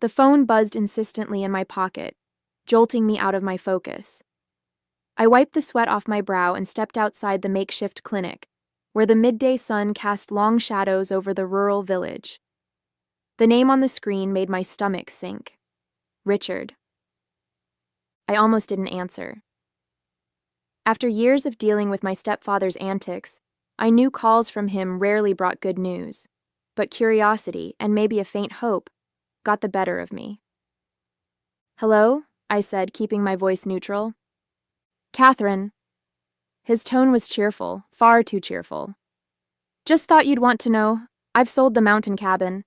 The phone buzzed insistently in my pocket, jolting me out of my focus. I wiped the sweat off my brow and stepped outside the makeshift clinic, where the midday sun cast long shadows over the rural village. The name on the screen made my stomach sink. Richard. I almost didn't answer. After years of dealing with my stepfather's antics, I knew calls from him rarely brought good news, but curiosity, and maybe a faint hope, got the better of me. "Hello?" I said, keeping my voice neutral. "Catherine." His tone was cheerful, far too cheerful. "Just thought you'd want to know. I've sold the mountain cabin."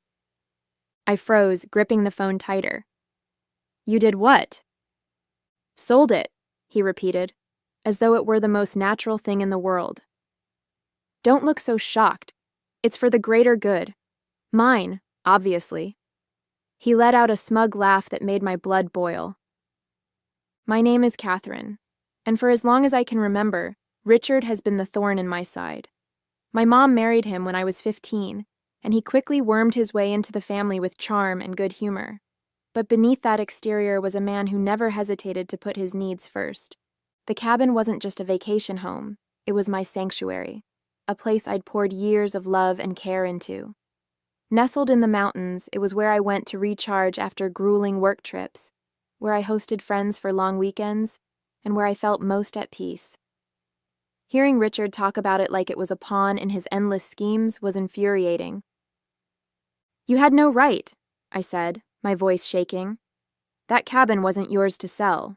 I froze, gripping the phone tighter. "You did what?" "Sold it," he repeated, as though it were the most natural thing in the world. "Don't look so shocked. It's for the greater good. Mine, obviously." He let out a smug laugh that made my blood boil. "My name is Catherine, and for as long as I can remember, Richard has been the thorn in my side. My mom married him when I was 15, and he quickly wormed his way into the family with charm and good humor. But beneath that exterior was a man who never hesitated to put his needs first. The cabin wasn't just a vacation home, it was my sanctuary, a place I'd poured years of love and care into. Nestled in the mountains, it was where I went to recharge after grueling work trips, where I hosted friends for long weekends, and where I felt most at peace. Hearing Richard talk about it like it was a pawn in his endless schemes was infuriating. "You had no right," I said, my voice shaking. "That cabin wasn't yours to sell."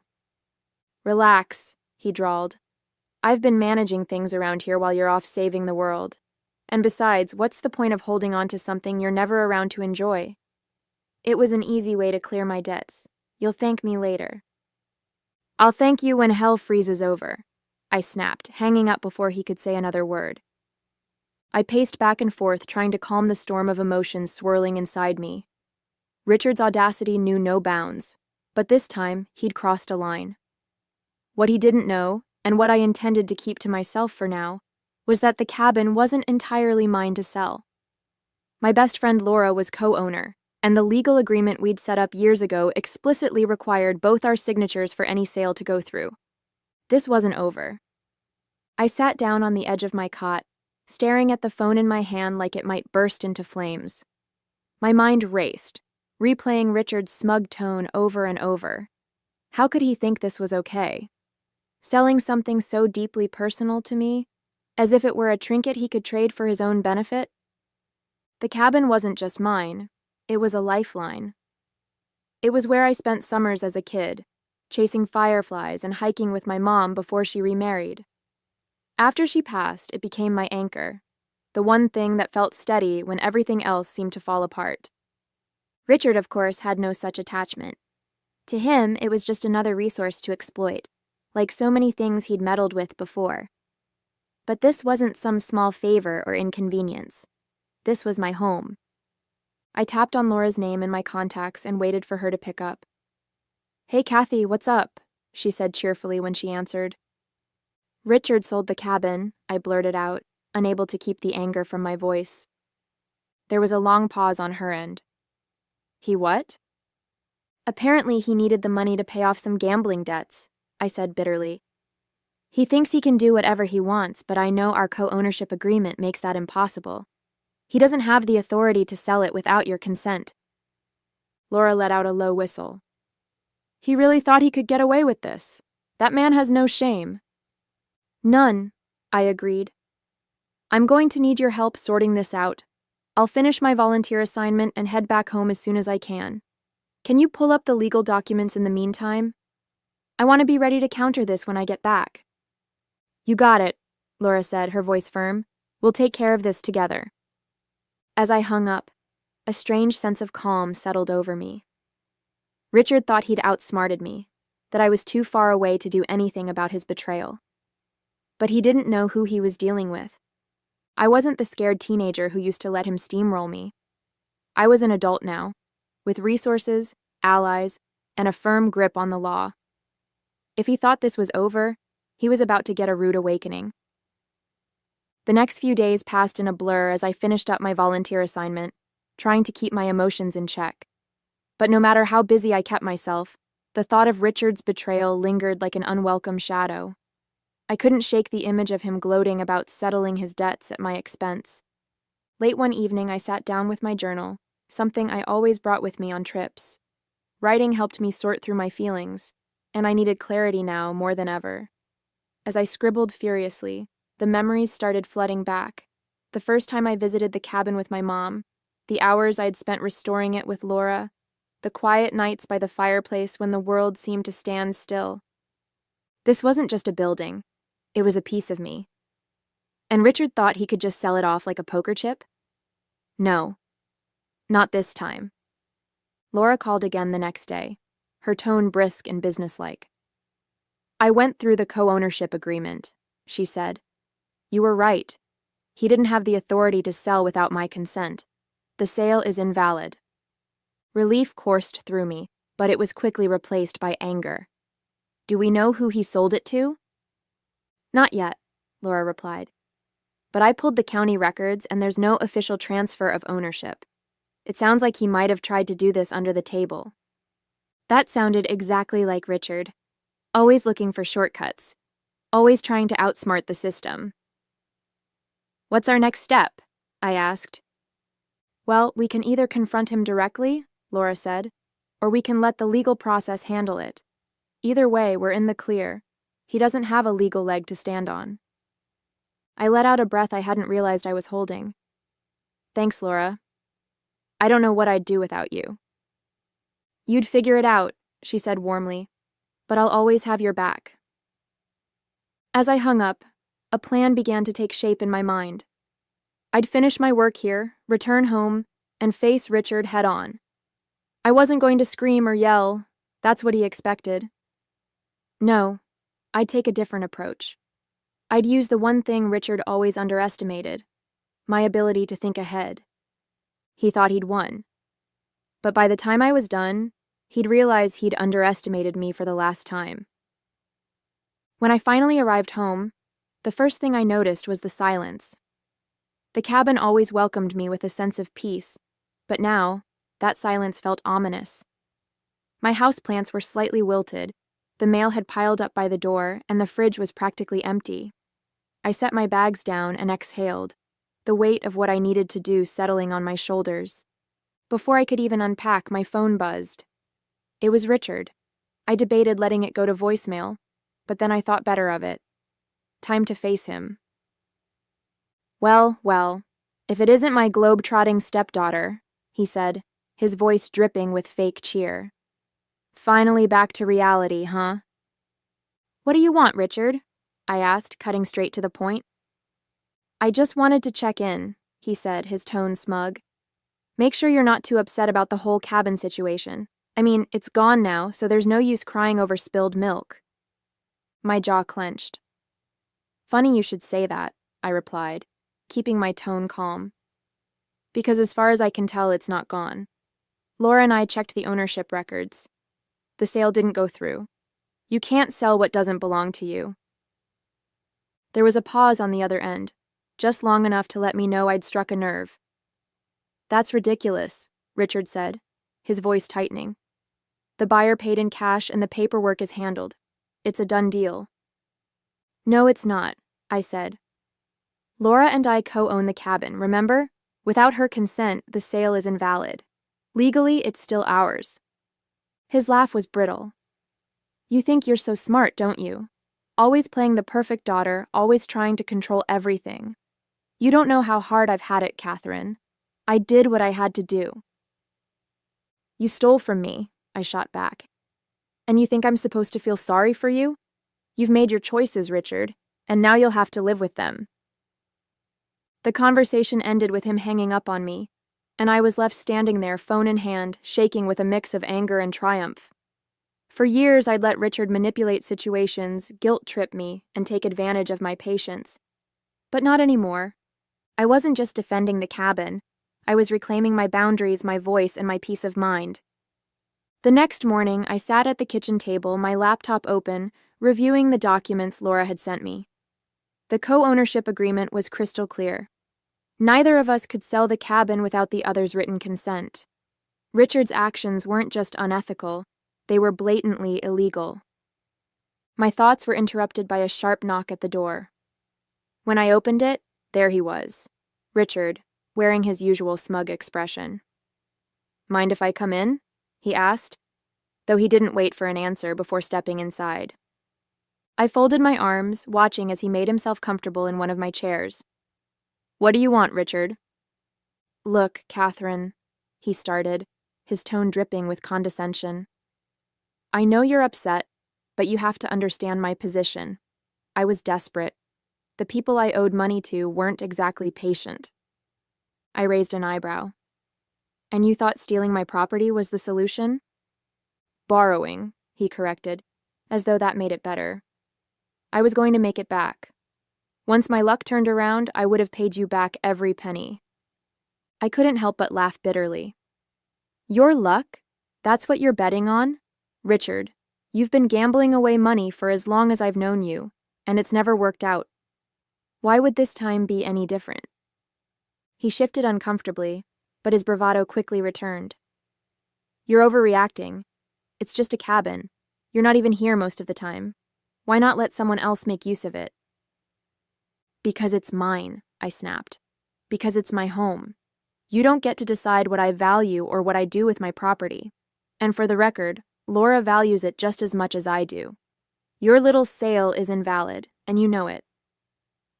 "Relax," he drawled. "I've been managing things around here while you're off saving the world. And besides, what's the point of holding on to something you're never around to enjoy? It was an easy way to clear my debts. You'll thank me later." "I'll thank you when hell freezes over," I snapped, hanging up before he could say another word. I paced back and forth, trying to calm the storm of emotions swirling inside me. Richard's audacity knew no bounds, but this time he'd crossed a line. What he didn't know, and what I intended to keep to myself for now, was that the cabin wasn't entirely mine to sell. My best friend Laura was co-owner, and the legal agreement we'd set up years ago explicitly required both our signatures for any sale to go through. This wasn't over. I sat down on the edge of my cot, staring at the phone in my hand like it might burst into flames. My mind raced, replaying Richard's smug tone over and over. How could he think this was okay? Selling something so deeply personal to me, as if it were a trinket he could trade for his own benefit? The cabin wasn't just mine, it was a lifeline. It was where I spent summers as a kid, chasing fireflies and hiking with my mom before she remarried. After she passed, it became my anchor, the one thing that felt steady when everything else seemed to fall apart. Richard, of course, had no such attachment. To him, it was just another resource to exploit, like so many things he'd meddled with before. But this wasn't some small favor or inconvenience. This was my home. I tapped on Laura's name in my contacts and waited for her to pick up. "Hey, Kathy, what's up?" she said cheerfully when she answered. "Richard sold the cabin," I blurted out, unable to keep the anger from my voice. There was a long pause on her end. "He what?" "Apparently he needed the money to pay off some gambling debts," I said bitterly. "He thinks he can do whatever he wants, but I know our co-ownership agreement makes that impossible. He doesn't have the authority to sell it without your consent." Laura let out a low whistle. "He really thought he could get away with this. That man has no shame." "None," I agreed. "I'm going to need your help sorting this out. I'll finish my volunteer assignment and head back home as soon as I can. Can you pull up the legal documents in the meantime? I want to be ready to counter this when I get back." "You got it," Laura said, her voice firm. "We'll take care of this together." As I hung up, a strange sense of calm settled over me. Richard thought he'd outsmarted me, that I was too far away to do anything about his betrayal. But he didn't know who he was dealing with. I wasn't the scared teenager who used to let him steamroll me. I was an adult now, with resources, allies, and a firm grip on the law. If he thought this was over, he was about to get a rude awakening. The next few days passed in a blur as I finished up my volunteer assignment, trying to keep my emotions in check. But no matter how busy I kept myself, the thought of Richard's betrayal lingered like an unwelcome shadow. I couldn't shake the image of him gloating about settling his debts at my expense. Late one evening, I sat down with my journal, something I always brought with me on trips. Writing helped me sort through my feelings, and I needed clarity now more than ever. As I scribbled furiously, the memories started flooding back. The first time I visited the cabin with my mom, the hours I'd spent restoring it with Laura, the quiet nights by the fireplace when the world seemed to stand still. This wasn't just a building, it was a piece of me. And Richard thought he could just sell it off like a poker chip? No, not this time. Laura called again the next day, her tone brisk and businesslike. I went through the co-ownership agreement, she said. You were right. He didn't have the authority to sell without my consent. The sale is invalid. Relief coursed through me, but it was quickly replaced by anger. Do we know who he sold it to? Not yet, Laura replied. But I pulled the county records and there's no official transfer of ownership. It sounds like he might have tried to do this under the table. That sounded exactly like Richard. Always looking for shortcuts. Always trying to outsmart the system. What's our next step? I asked. Well, we can either confront him directly, Laura said, or we can let the legal process handle it. Either way, we're in the clear. He doesn't have a legal leg to stand on. I let out a breath I hadn't realized I was holding. Thanks, Laura. I don't know what I'd do without you. You'd figure it out, she said warmly, but I'll always have your back. As I hung up, a plan began to take shape in my mind. I'd finish my work here, return home, and face Richard head on. I wasn't going to scream or yell. That's what he expected. No, I'd take a different approach. I'd use the one thing Richard always underestimated, my ability to think ahead. He thought he'd won. But by the time I was done, he'd realize he'd underestimated me for the last time. When I finally arrived home, the first thing I noticed was the silence. The cabin always welcomed me with a sense of peace, but now, that silence felt ominous. My houseplants were slightly wilted, the mail had piled up by the door, and the fridge was practically empty. I set my bags down and exhaled, the weight of what I needed to do settling on my shoulders. Before I could even unpack, my phone buzzed. It was Richard. I debated letting it go to voicemail, but then I thought better of it. Time to face him. Well, if it isn't my globe-trotting stepdaughter, he said, his voice dripping with fake cheer. Finally back to reality, huh? What do you want, Richard? I asked, cutting straight to the point. I just wanted to check in, he said, his tone smug. Make sure you're not too upset about the whole cabin situation. I mean, it's gone now, so there's no use crying over spilled milk. My jaw clenched. Funny you should say that, I replied, keeping my tone calm. Because as far as I can tell, it's not gone. Laura and I checked the ownership records. The sale didn't go through. You can't sell what doesn't belong to you. There was a pause on the other end, just long enough to let me know I'd struck a nerve. That's ridiculous, Richard said, his voice tightening. The buyer paid in cash and the paperwork is handled. It's a done deal. No, it's not, I said. Laura and I co-own the cabin, remember? Without her consent, the sale is invalid. Legally, it's still ours. His laugh was brittle. You think you're so smart, don't you? Always playing the perfect daughter, always trying to control everything. You don't know how hard I've had it, Catherine. I did what I had to do. You stole from me, I shot back. And you think I'm supposed to feel sorry for you? You've made your choices, Richard, and now you'll have to live with them. The conversation ended with him hanging up on me, and I was left standing there, phone in hand, shaking with a mix of anger and triumph. For years, I'd let Richard manipulate situations, guilt-trip me, and take advantage of my patience. But not anymore. I wasn't just defending the cabin. I was reclaiming my boundaries, my voice, and my peace of mind. The next morning, I sat at the kitchen table, my laptop open, reviewing the documents Laura had sent me. The co-ownership agreement was crystal clear. Neither of us could sell the cabin without the other's written consent. Richard's actions weren't just unethical, they were blatantly illegal. My thoughts were interrupted by a sharp knock at the door. When I opened it, there he was, Richard, wearing his usual smug expression. "Mind if I come in?" he asked, though he didn't wait for an answer before stepping inside. I folded my arms, watching as he made himself comfortable in one of my chairs. "What do you want, Richard?" "Look, Catherine," he started, his tone dripping with condescension. "I know you're upset, but you have to understand my position. I was desperate. The people I owed money to weren't exactly patient." I raised an eyebrow. "And you thought stealing my property was the solution?" "Borrowing," he corrected, as though that made it better. "I was going to make it back. Once my luck turned around, I would have paid you back every penny." I couldn't help but laugh bitterly. "Your luck? That's what you're betting on? Richard, you've been gambling away money for as long as I've known you, and it's never worked out. Why would this time be any different?" He shifted uncomfortably, but his bravado quickly returned. "You're overreacting. It's just a cabin. You're not even here most of the time. Why not let someone else make use of it?" "Because it's mine," I snapped. "Because it's my home. You don't get to decide what I value or what I do with my property. And for the record, Laura values it just as much as I do. Your little sale is invalid, and you know it."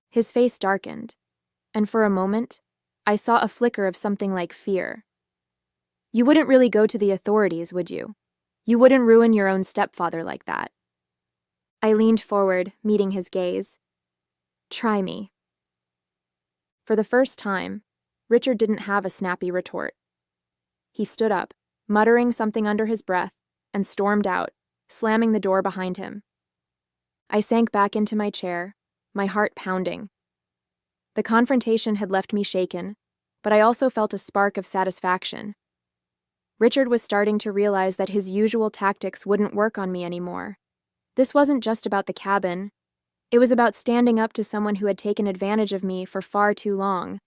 His face darkened, and for a moment, I saw a flicker of something like fear. "You wouldn't really go to the authorities, would you? You wouldn't ruin your own stepfather like that." I leaned forward, meeting his gaze. "Try me." For the first time, Richard didn't have a snappy retort. He stood up, muttering something under his breath, and stormed out, slamming the door behind him. I sank back into my chair, my heart pounding. The confrontation had left me shaken, but I also felt a spark of satisfaction. Richard was starting to realize that his usual tactics wouldn't work on me anymore. This wasn't just about the cabin. It was about standing up to someone who had taken advantage of me for far too long.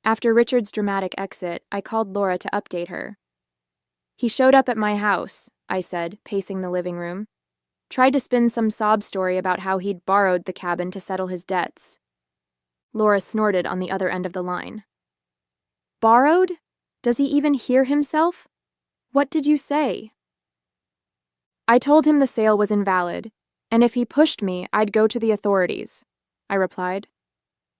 After Richard's dramatic exit, I called Laura to update her. "He showed up at my house," I said, pacing the living room. "Tried to spin some sob story about how he'd borrowed the cabin to settle his debts." Laura snorted on the other end of the line. "Borrowed? Does he even hear himself? What did you say?" "I told him the sale was invalid, and if he pushed me, I'd go to the authorities," I replied.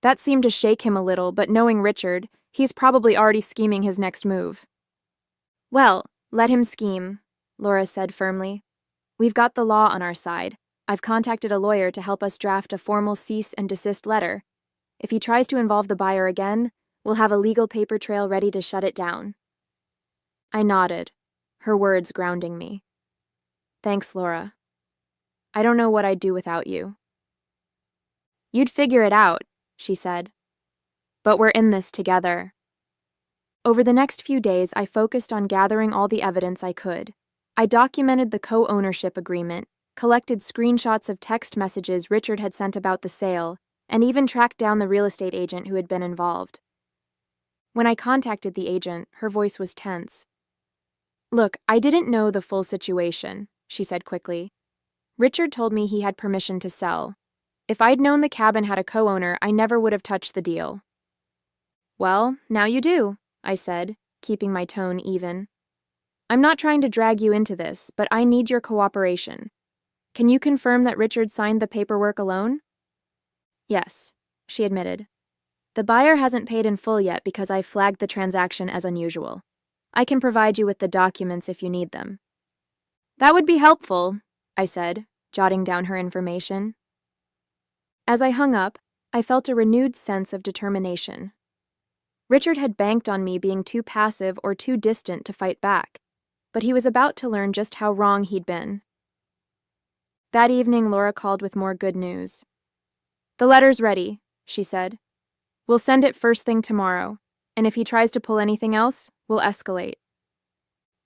That seemed to shake him a little, but knowing Richard, he's probably already scheming his next move. "Well, let him scheme," Laura said firmly. "We've got the law on our side. I've contacted a lawyer to help us draft a formal cease and desist letter. If he tries to involve the buyer again, we'll have a legal paper trail ready to shut it down." I nodded, her words grounding me. "Thanks, Laura. I don't know what I'd do without you." "You'd figure it out," she said. "But we're in this together." Over the next few days, I focused on gathering all the evidence I could. I documented the co-ownership agreement, collected screenshots of text messages Richard had sent about the sale, and even tracked down the real estate agent who had been involved. When I contacted the agent, her voice was tense. "Look, I didn't know the full situation," she said quickly. "Richard told me he had permission to sell. If I'd known the cabin had a co-owner, I never would have touched the deal." "Well, now you do," I said, keeping my tone even. "I'm not trying to drag you into this, but I need your cooperation. Can you confirm that Richard signed the paperwork alone?" "Yes," she admitted. "The buyer hasn't paid in full yet because I flagged the transaction as unusual. I can provide you with the documents if you need them." "That would be helpful," I said, jotting down her information. As I hung up, I felt a renewed sense of determination. Richard had banked on me being too passive or too distant to fight back, but he was about to learn just how wrong he'd been. That evening, Laura called with more good news. "The letter's ready," she said. "We'll send it first thing tomorrow, and if he tries to pull anything else, we'll escalate."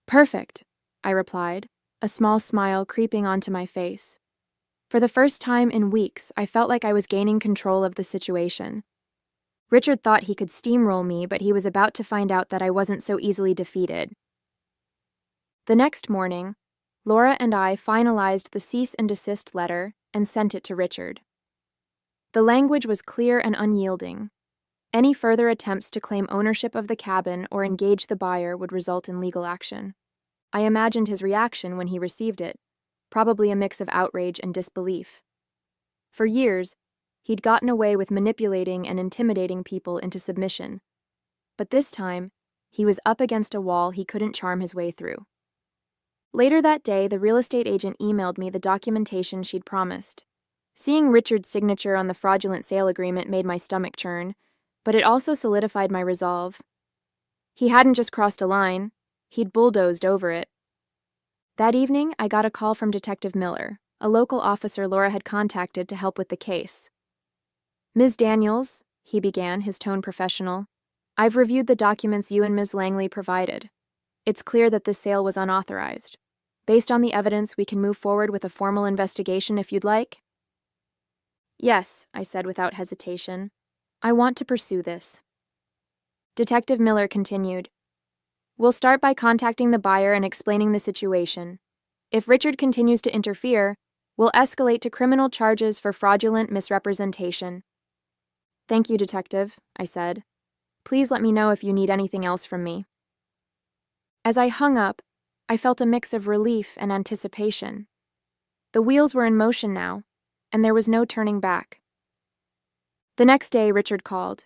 "Perfect," I replied, a small smile creeping onto my face. For the first time in weeks, I felt like I was gaining control of the situation. Richard thought he could steamroll me, but he was about to find out that I wasn't so easily defeated. The next morning, Laura and I finalized the cease and desist letter and sent it to Richard. The language was clear and unyielding. Any further attempts to claim ownership of the cabin or engage the buyer would result in legal action. I imagined his reaction when he received it, probably a mix of outrage and disbelief. For years, he'd gotten away with manipulating and intimidating people into submission. But this time, he was up against a wall he couldn't charm his way through. Later that day, the real estate agent emailed me the documentation she'd promised. Seeing Richard's signature on the fraudulent sale agreement made my stomach churn, but it also solidified my resolve. He hadn't just crossed a line, he'd bulldozed over it. That evening, I got a call from Detective Miller, a local officer Laura had contacted to help with the case. "Ms. Daniels," he began, his tone professional, "I've reviewed the documents you and Ms. Langley provided. It's clear that this sale was unauthorized. Based on the evidence, we can move forward with a formal investigation if you'd like." "Yes," I said without hesitation. "I want to pursue this." Detective Miller continued, "We'll start by contacting the buyer and explaining the situation. If Richard continues to interfere, we'll escalate to criminal charges for fraudulent misrepresentation." "Thank you, Detective," I said. "Please let me know if you need anything else from me." As I hung up, I felt a mix of relief and anticipation. The wheels were in motion now, and there was no turning back. The next day, Richard called.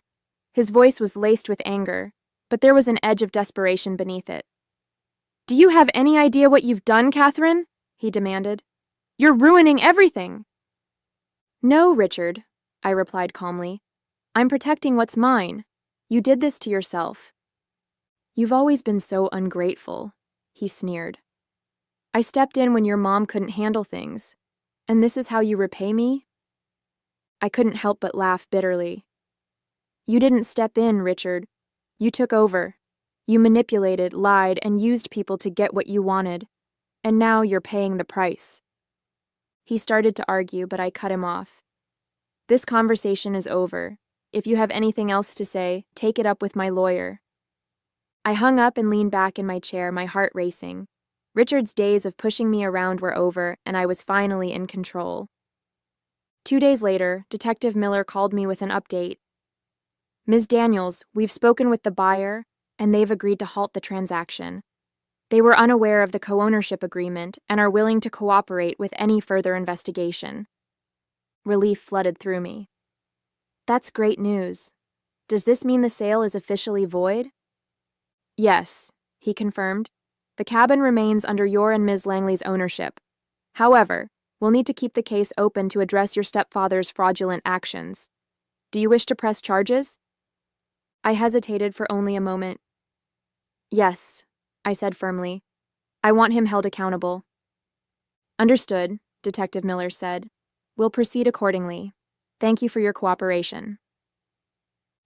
His voice was laced with anger, but there was an edge of desperation beneath it. "Do you have any idea what you've done, Catherine?" he demanded. "You're ruining everything." "No, Richard," I replied calmly. "I'm protecting what's mine. You did this to yourself." "You've always been so ungrateful," he sneered. "I stepped in when your mom couldn't handle things, and this is how you repay me?" I couldn't help but laugh bitterly. "You didn't step in, Richard. You took over. You manipulated, lied, and used people to get what you wanted, and now you're paying the price." He started to argue, but I cut him off. "This conversation is over. If you have anything else to say, take it up with my lawyer." I hung up and leaned back in my chair, my heart racing. Richard's days of pushing me around were over, and I was finally in control. 2 days later, Detective Miller called me with an update. "Ms. Daniels, we've spoken with the buyer, and they've agreed to halt the transaction. They were unaware of the co-ownership agreement and are willing to cooperate with any further investigation." Relief flooded through me. "That's great news. Does this mean the sale is officially void?" "Yes," he confirmed. "The cabin remains under your and Ms. Langley's ownership. However, we'll need to keep the case open to address your stepfather's fraudulent actions. Do you wish to press charges?" I hesitated for only a moment. "Yes," I said firmly. "I want him held accountable." "Understood," Detective Miller said. "We'll proceed accordingly. Thank you for your cooperation."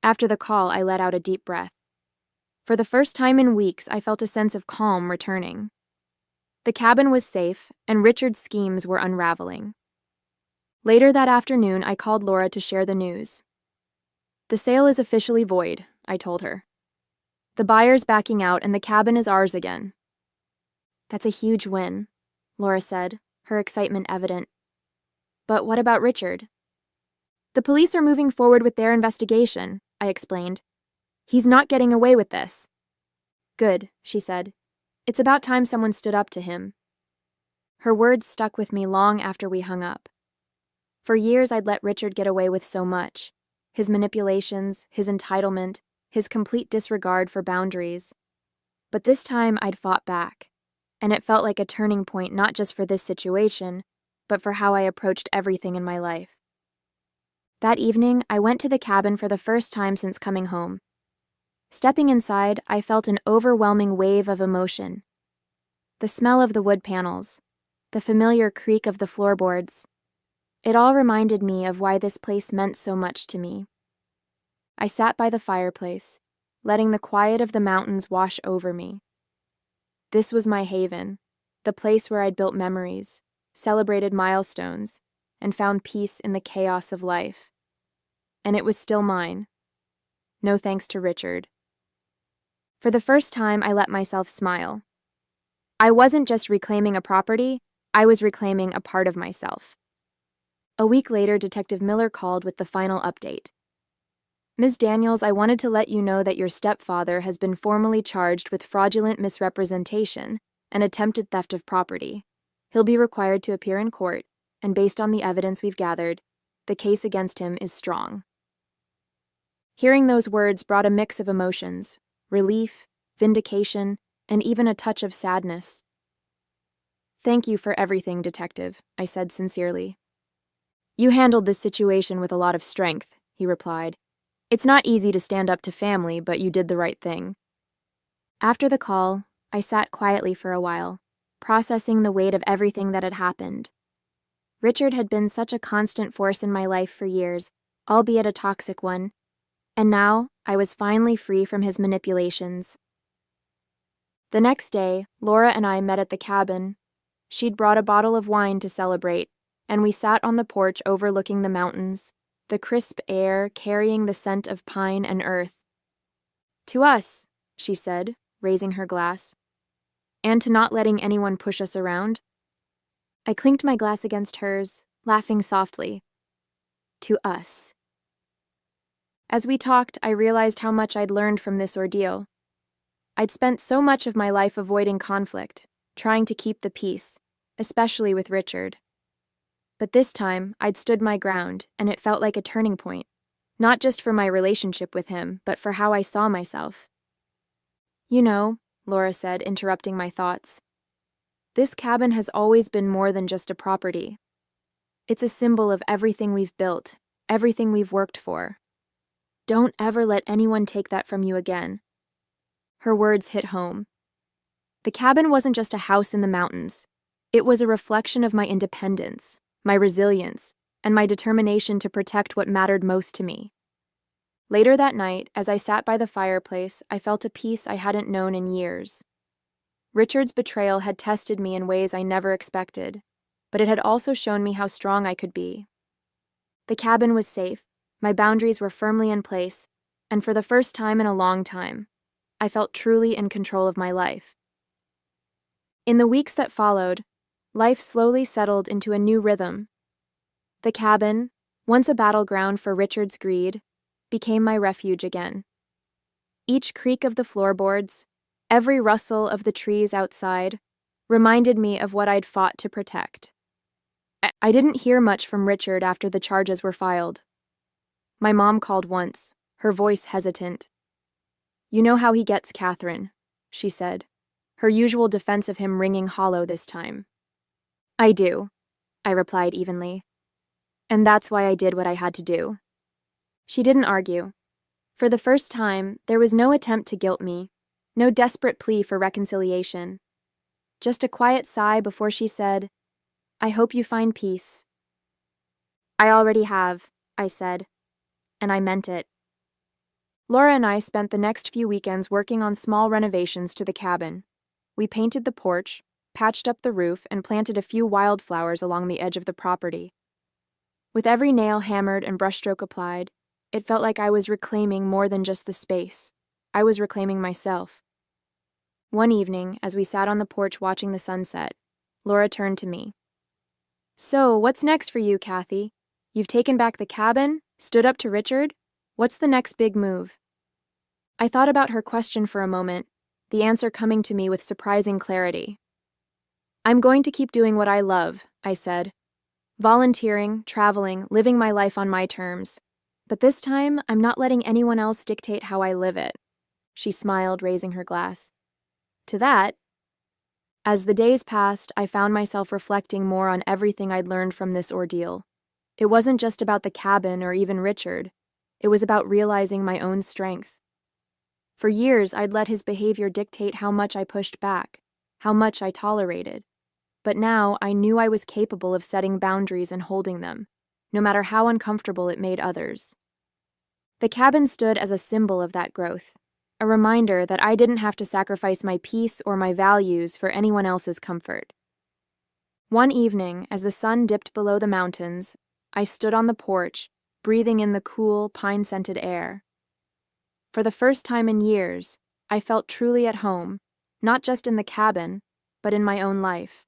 After the call, I let out a deep breath. For the first time in weeks, I felt a sense of calm returning. The cabin was safe, and Richard's schemes were unraveling. Later that afternoon, I called Laura to share the news. "The sale is officially void," I told her. "The buyer's backing out, and the cabin is ours again." "That's a huge win," Laura said, her excitement evident. "But what about Richard?" "The police are moving forward with their investigation," I explained. "He's not getting away with this." "Good," she said. "It's about time someone stood up to him." Her words stuck with me long after we hung up. For years, I'd let Richard get away with so much. His manipulations, his entitlement, his complete disregard for boundaries. But this time, I'd fought back, and it felt like a turning point not just for this situation, but for how I approached everything in my life. That evening, I went to the cabin for the first time since coming home. Stepping inside, I felt an overwhelming wave of emotion. The smell of the wood panels, the familiar creak of the floorboards. It all reminded me of why this place meant so much to me. I sat by the fireplace, letting the quiet of the mountains wash over me. This was my haven, the place where I'd built memories, celebrated milestones, and found peace in the chaos of life. And it was still mine. No thanks to Richard. For the first time, I let myself smile. I wasn't just reclaiming a property, I was reclaiming a part of myself. A week later, Detective Miller called with the final update. Ms. Daniels, I wanted to let you know that your stepfather has been formally charged with fraudulent misrepresentation and attempted theft of property. He'll be required to appear in court, and based on the evidence we've gathered, the case against him is strong. Hearing those words brought a mix of emotions: relief, vindication, and even a touch of sadness. Thank you for everything, Detective, I said sincerely. You handled this situation with a lot of strength, he replied. It's not easy to stand up to family, but you did the right thing. After the call, I sat quietly for a while, processing the weight of everything that had happened. Richard had been such a constant force in my life for years, albeit a toxic one, and now I was finally free from his manipulations. The next day, Laura and I met at the cabin. She'd brought a bottle of wine to celebrate, and we sat on the porch overlooking the mountains, the crisp air carrying the scent of pine and earth. To us, she said, raising her glass, and to not letting anyone push us around. I clinked my glass against hers, laughing softly. To us. As we talked, I realized how much I'd learned from this ordeal. I'd spent so much of my life avoiding conflict, trying to keep the peace, especially with Richard. But this time, I'd stood my ground, and it felt like a turning point, not just for my relationship with him, but for how I saw myself. You know, Laura said, interrupting my thoughts, this cabin has always been more than just a property. It's a symbol of everything we've built, everything we've worked for. Don't ever let anyone take that from you again. Her words hit home. The cabin wasn't just a house in the mountains. It was a reflection of my independence, my resilience, and my determination to protect what mattered most to me. Later that night, as I sat by the fireplace, I felt a peace I hadn't known in years. Richard's betrayal had tested me in ways I never expected, but it had also shown me how strong I could be. The cabin was safe, my boundaries were firmly in place, and for the first time in a long time, I felt truly in control of my life. In the weeks that followed, life slowly settled into a new rhythm. The cabin, once a battleground for Richard's greed, became my refuge again. Each creak of the floorboards, every rustle of the trees outside, reminded me of what I'd fought to protect. I didn't hear much from Richard after the charges were filed. My mom called once, her voice hesitant. You know how he gets, Catherine, she said, her usual defense of him ringing hollow this time. I do, I replied evenly. And that's why I did what I had to do. She didn't argue. For the first time, there was no attempt to guilt me, no desperate plea for reconciliation. Just a quiet sigh before she said, I hope you find peace. I already have, I said, and I meant it. Laura and I spent the next few weekends working on small renovations to the cabin. We painted the porch, patched up the roof, and planted a few wildflowers along the edge of the property. With every nail hammered and brushstroke applied, it felt like I was reclaiming more than just the space. I was reclaiming myself. One evening, as we sat on the porch watching the sunset, Laura turned to me. So, what's next for you, Kathy? You've taken back the cabin, stood up to Richard? What's the next big move? I thought about her question for a moment, the answer coming to me with surprising clarity. I'm going to keep doing what I love, I said. Volunteering, traveling, living my life on my terms. But this time, I'm not letting anyone else dictate how I live it. She smiled, raising her glass. To that, as the days passed, I found myself reflecting more on everything I'd learned from this ordeal. It wasn't just about the cabin or even Richard. It was about realizing my own strength. For years, I'd let his behavior dictate how much I pushed back, how much I tolerated. But now, I knew I was capable of setting boundaries and holding them, no matter how uncomfortable it made others. The cabin stood as a symbol of that growth, a reminder that I didn't have to sacrifice my peace or my values for anyone else's comfort. One evening, as the sun dipped below the mountains, I stood on the porch, breathing in the cool, pine-scented air. For the first time in years, I felt truly at home, not just in the cabin, but in my own life.